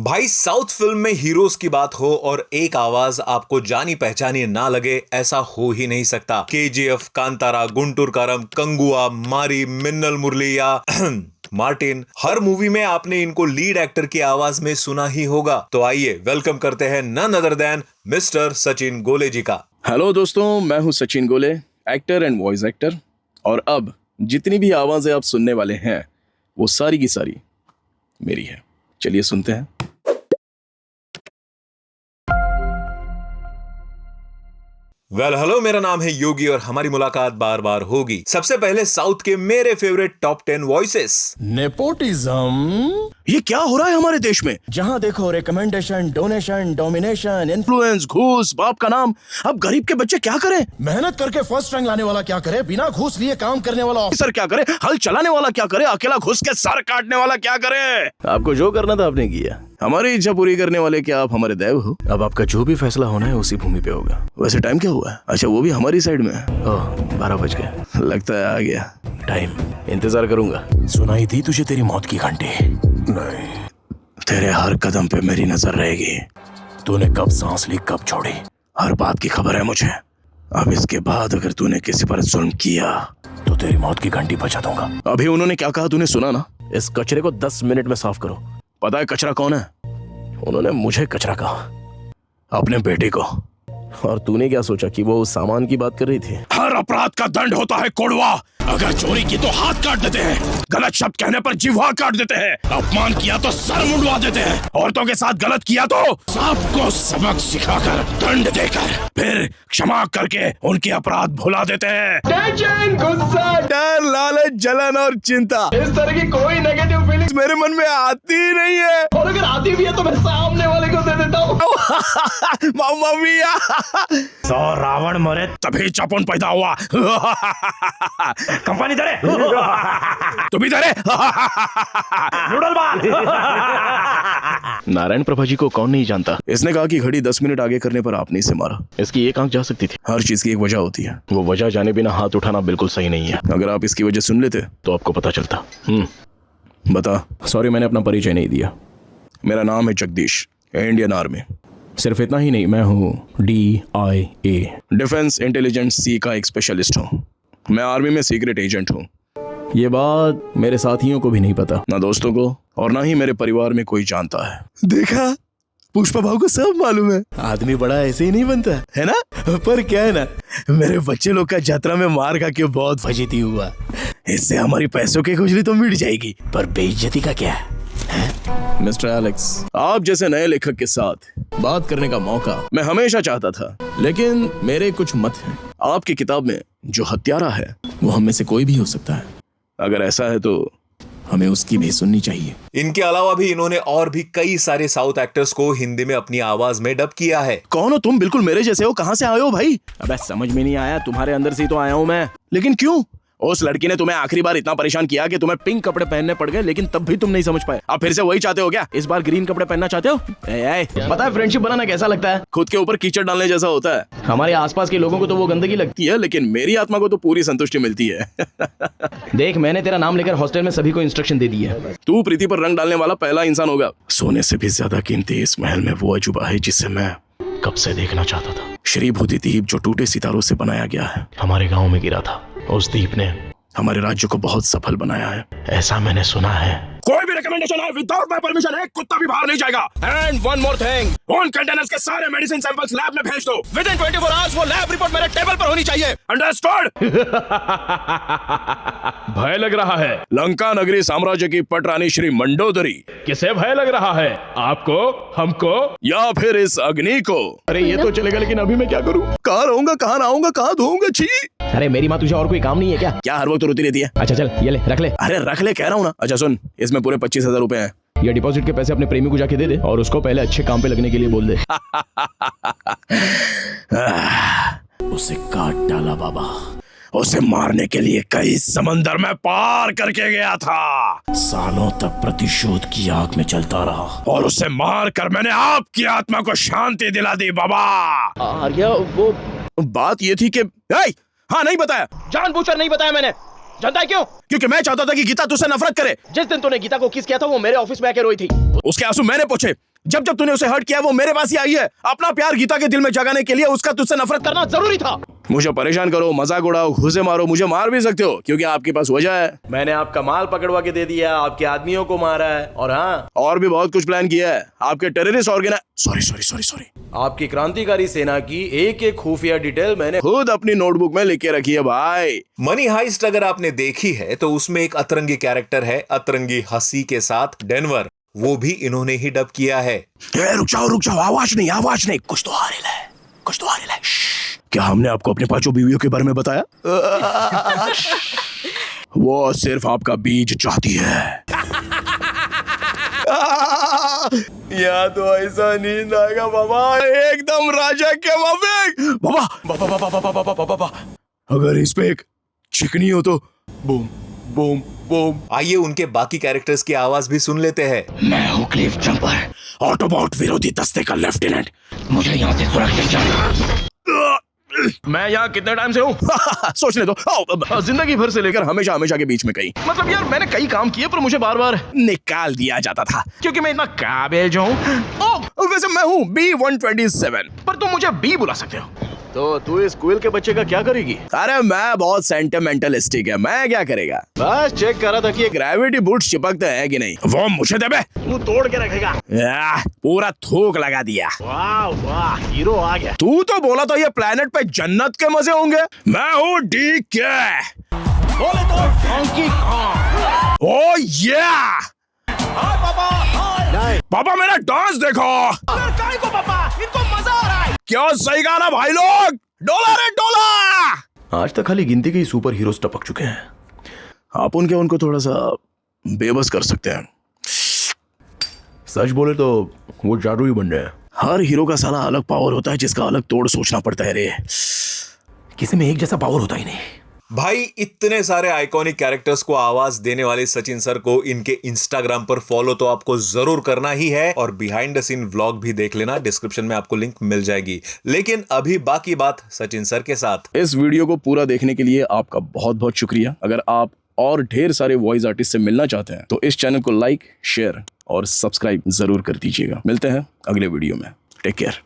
भाई south film में heroes की बात हो और एक आवाज आपको जानी पहचानी ना लगे, ऐसा हो ही नहीं सकता। केजीएफ, कांतारा, गुंटूर कारम, कंगुआ, मारी, मिन्नल मुरली या मार्टिन, हर मूवी में आपने इनको लीड एक्टर की आवाज में सुना ही होगा। तो आइए वेलकम करते हैं none other than mister Sachin Gole ji का। हेलो दोस्तों, मैं हूं सचिन गोले, एक्टर एंड वॉइस एक्टर। और अब जितनी भी आवाजें आप सुनने वाले हैं वो सारी की सारी मेरी है। चलिए सुनते हैं। हेलो, मेरा नाम है योगी और हमारी मुलाकात बार बार होगी। सबसे पहले साउथ के मेरे फेवरेट टॉप 10 वॉइसेस। नेपोटिज्म, ये क्या हो रहा है हमारे देश में? जहाँ देखो रिकमेंडेशन, डोनेशन, डोमिनेशन, इन्फ्लुएंस, घूस, बाप का नाम। अब गरीब के बच्चे क्या करें? मेहनत करके फर्स्ट रैंक लाने वाला क्या करे? बिना घूस लिए काम करने वाला ऑफिसर क्या करे? हल चलाने वाला क्या करे? अकेला घुस के सर काटने वाला क्या करे? आपको जो करना था आपने किया। हमारी इच्छा पूरी करने वाले क्या आप हमारे देव हो? अब आपका जो भी फैसला होना है उसी भूमि पे होगा। वैसे टाइम क्या हुआ है? अच्छा, वो भी हमारी साइड में। ओह, 12 बज गए। लगता है आ गया टाइम। इंतजार करूंगा। सुनाई थी तुझे तेरी मौत की घंटी? नहीं, तेरे हर कदम पे मेरी नजर रहेगी। तूने कब सांस ली, कब छोड़ी, हर बात की खबर है मुझे। अब इसके बाद अगर तूने किसी पर जुल्म किया तो तेरी मौत की घंटी बजा दूंगा। अभी उन्होंने क्या कहा तूने सुना ना? इस कचरे को 10 मिनट में साफ करो। पता है कचरा कौन है? उन्होंने मुझे कचरा कहा, अपने बेटे को। और तूने क्या सोचा कि वो उस सामान की बात कर रही थी? हर अपराध का दंड होता है कोड़वा। अगर चोरी की तो हाथ काट देते हैं, गलत शब्द कहने पर जिह्वा काट देते हैं, अपमान किया तो सर मुंडवा देते हैं, औरतों के साथ गलत किया तो सबको सबक सिखाकर, दंड देकर, फिर क्षमा करके उनके अपराध भुला देते हैं। टेंशन, गुस्सा, डर, लालच, जलन और चिंता, इस तरह की कोई नेगेटिव फीलिंग्स मेरे मन में आती ही नहीं है। और अगर आती भी है तो मैं सामने वाले को दे देता हूँ। मामा मिया, तो रावण मरे तभी चपुन पैदा हुआ। कंपनी दरे तू भी दरे। नूडल बाल। नारायण प्रभा जी को कौन नहीं जानता? इसने कहा कि घड़ी 10 मिनट आगे करने पर आपने इसे मारा। इसकी एक आंख जा सकती थी। हर चीज की एक वजह होती है। वो वजह जाने बिना हाथ उठाना बिल्कुल सही नहीं है। अगर आप इसकी वजह सुन लेते तो आपको पता चलता। बता। सॉरी, मैंने अपना परिचय नहीं दिया। मेरा नाम है जगदीश, इंडियन आर्मी। सिर्फ इतना ही नहीं, मैं हूँ DIA, डिफेंस इंटेलिजेंस सी का एक स्पेशलिस्ट हूँ। मैं आर्मी में सीक्रेट एजेंट हूँ। ये बात मेरे साथियों को भी नहीं पता, ना दोस्तों को, और ना ही मेरे परिवार में कोई जानता है। देखा, पुष्पा भाव को सब मालूम है। आदमी बड़ा ऐसे ही नहीं बनता है ना? पर क्या है ना, मेरे बच्चे लोग का यात्रा में मार खा के बहुत फजीती हुआ। इससे हमारी पैसों की खुजली तो मिट जाएगी, पर बेइज्जती का क्या है? मिस्टर एलेक्स, आप जैसे नए लेखक के साथ बात करने का मौका मैं हमेशा चाहता था, लेकिन मेरे कुछ मत हैं। आपकी किताब में जो हत्यारा है वो हम में से कोई भी हो सकता है। अगर ऐसा है तो हमें उसकी भी सुननी चाहिए। इनके अलावा भी इन्होंने और भी कई सारे साउथ एक्टर्स को हिंदी में अपनी आवाज में डब किया है। कौन हो तुम? बिल्कुल मेरे जैसे हो। कहाँ से आए हो भाई? अबे समझ में नहीं आया, तुम्हारे अंदर से ही तो आया हूँ मैं। लेकिन क्यों? उस लड़की ने तुम्हें आखिरी बार इतना परेशान किया कि तुम्हें पिंक कपड़े पहनने पड़ गए, लेकिन तब भी तुम नहीं समझ पाए। अब फिर से वही चाहते हो क्या? इस बार ग्रीन कपड़े पहनना चाहते हो? पता है फ्रेंडशिप बनाना कैसा लगता है? खुद के ऊपर कीचड़ डालने जैसा होता है। हमारे आसपास के लोगों को तो वो गंदगी लगती है, लेकिन मेरी आत्मा को तो पूरी संतुष्टि मिलती है। देख, मैंने तेरा नाम लेकर हॉस्टल में सभी को इंस्ट्रक्शन दे दी है। तू प्रीति पर रंग डालने वाला पहला इंसान होगा। सोने से भी ज्यादा कीमती इस महल में वो अजूबा है जिसे मैं कब से देखना चाहता था। श्री भूति द्वीप, जो टूटे सितारों से बनाया गया है, हमारे गाँव में गिरा था। उस द्वीप ने हमारे राज्य को बहुत सफल बनाया है, ऐसा मैंने सुना है। कोई भी रिकमेंडेशन है विदाउट माय परमिशन एक कुत्ता भी बाहर नहीं जाएगा। एंड वन मोर थिंग, उन कंटेनर्स के सारे मेडिसिन सैंपल्स लैब में भेज दो। विदिन 24 आवर्स वो लैब रिपोर्ट मेरे टेबल पर होनी चाहिए। अंडरस्टूड? भय लग रहा है? लंका नगरी साम्राज्य की पटरानी श्री मंडोदरी। किसे भय लग रहा है? आपको, हमको, या फिर इस अग्नि को? अरे ये तो चलेगा, लेकिन अभी मैं क्या करूँ? कहाँ रहूंगा, कहाँ नहाऊंगा, कहाँ धोऊंगा? छी! अरे मेरी माँ, तुझे और कोई काम नहीं है क्या? क्या हर वक्त रोती रहती है? अच्छा चल, ये ले, रख ले। अरे रख ले कह रहा हूँ ना। अच्छा सुन, इसमें पूरे 25,000 रुपए हैं। ये डिपॉजिट के पैसे अपने प्रेमी को जाके दे दे और उसको पहले अच्छे काम पे लगने के लिए बोल दे। उसे काट डाला बाबा। उसे मारने के लिए कई समंदर में पार करके गया था। सालों तक प्रतिशोध की आग में चलता रहा और उसे मार कर मैंने आपकी आत्मा को शांति दिला दी बाबा। आर्या, वो बात ये थी कि हाँ, नहीं बताया, जानबूझकर नहीं बताया मैंने। जानता है क्यों? क्योंकि मैं चाहता था कि गीता तुझसे नफरत करे। जिस दिन तूने गीता को किस किया था वो मेरे ऑफिस में आके रोई थी। उसके आंसू मैंने पोंछे जब जब तूने उसे हर्ट किया वो मेरे पास ही आई है। अपना प्यार गीता के दिल में जगाने के लिए उसका तुझसे नफरत करना जरूरी था। मुझे परेशान करो, मजाक उड़ाओ, घुसे मारो, मुझे मार भी सकते हो क्योंकि आपके पास वजह है। मैंने आपका माल पकड़वा के दे दिया, आपके आदमियों को मारा है, और हाँ, और भी बहुत कुछ प्लान किया है। आपके टेररिस्ट सॉरी आपकी क्रांतिकारी सेना की एक खुफिया डिटेल मैंने खुद अपनी नोटबुक में लिख के रखी है भाई। मनी हाइस्ट अगर आपने देखी है तो उसमें एक अतरंगी कैरेक्टर है, अतरंगी हंसी के साथ डेनवर, वो भी इन्होंने ही डब किया है। रुक जाओ, आवाज नहीं, कुछ तो हारिल है। क्या हमने आपको अपने पांचों बीवियों के बारे में बताया? वो सिर्फ आपका बीज चाहती है। या तो ऐसा नींद आएगा बाबा, एकदम राजा के माफिक। बाबा, अगर इस पे एक चिकनी हो तो बूम बूम बूम। आइए उनके बाकी कैरेक्टर्स की आवाज भी सुन लेते हैं। मैं हूँ क्लिफ जंपर, ऑटोबॉट विरोधी दस्ते का लेफ्टिनेंट। मुझे यहाँ से सुरक्षित जाना। मैं यहाँ कितने टाइम से हूँ? सोचने दो। जिंदगी भर से लेकर हमेशा के बीच में कहीं। मतलब यार मैंने कई काम किए पर मुझे बार बार निकाल दिया जाता था क्योंकि मैं इतना काबिज हूँ। वैसे मैं हूँ B127, पर तुम मुझे बी बुला सकते हो। तो तू इस कुइल के बच्चे का क्या करेगी? अरे मैं बहुत सेंटिमेंटलिस्टिक है, मैं क्या करेगा? बस चेक कर रहा था कि ये ग्रेविटी बूट्स चिपकते हैं कि नहीं। वो मुझे दे बे, तू तोड़ के रखेगा। पूरा थूक लगा दिया। वाह, हीरो आ गया। तू तो बोला था ये प्लेनेट पे जन्नत के मजे होंगे। मैं हूँ DK, बोले तो डोंकी कॉन्ग। ओ या पापा मेरा डांस देखो। को पापा, इनको मजा आ रहा है। क्या सही कहा ना भाई लोग? डोला। आज तक खाली गिनती के ही सुपर हीरोज टपक चुके हैं। आप उनको थोड़ा सा बेबस कर सकते हैं। सच बोले तो वो जादू ही बन रहे हैं। हर हीरो का साला अलग पावर होता है जिसका अलग तोड़ सोचना पड़ता है रे। किसी में एक जैसा पावर होता ही नहीं। भाई इतने सारे आइकॉनिक कैरेक्टर्स को आवाज देने वाले सचिन सर को इनके इंस्टाग्राम पर फॉलो तो आपको जरूर करना ही है, और बिहाइंड द सीन व्लॉग भी देख लेना, डिस्क्रिप्शन में आपको लिंक मिल जाएगी। लेकिन अभी बाकी बात सचिन सर के साथ। इस वीडियो को पूरा देखने के लिए आपका बहुत बहुत शुक्रिया। अगर आप और ढेर सारे वॉइस आर्टिस्ट से मिलना चाहते हैं तो इस चैनल को लाइक, शेयर और सब्सक्राइब जरूर कर दीजिएगा। मिलते हैं अगले वीडियो में। Take care.